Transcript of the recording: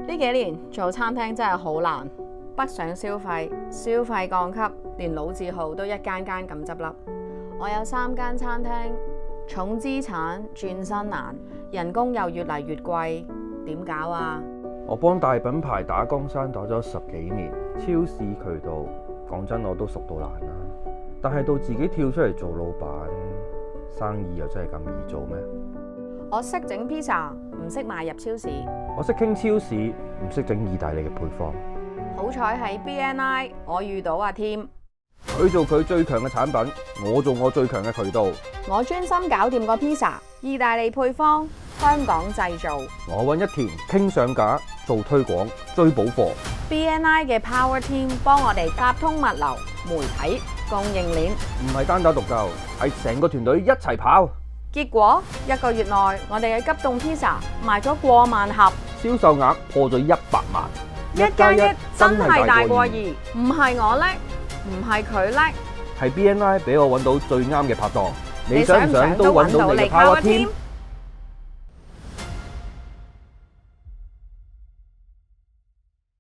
呢幾年做餐廳真係好難，北上消費降級，連老字號都一間間咁執笠。我有3間餐廳，重資產轉身難，人工又越嚟越貴，點搞啊？我幫大品牌打江山打咗10幾年，超市渠道講真我都熟到爛啦。但係到自己跳出嚟做老闆，生意又真係咁易做咩？我識整 pizza，唔識賣入超市。我識傾超市，唔識整意大利嘅配方。好彩喺 BNI， 我遇到阿添。佢做佢最強嘅產品，我做我最強嘅渠道。我專心搞掂個 pizza， 意大利配方，香港製造。我揾一田傾上架，做推廣，追補貨。BNI 嘅 Power Team 幫我哋搭通物流、媒體、供應鏈，唔係單打獨鬥，係成個團隊一齊跑。結果1個月內，我哋嘅急凍 pizza 賣咗過萬盒，銷售額破咗100萬。1+1真係大過2，唔係我叻，唔係佢叻，係 BNI 俾我揾到最啱嘅拍檔。你想唔想都揾到你嘅 Power Team？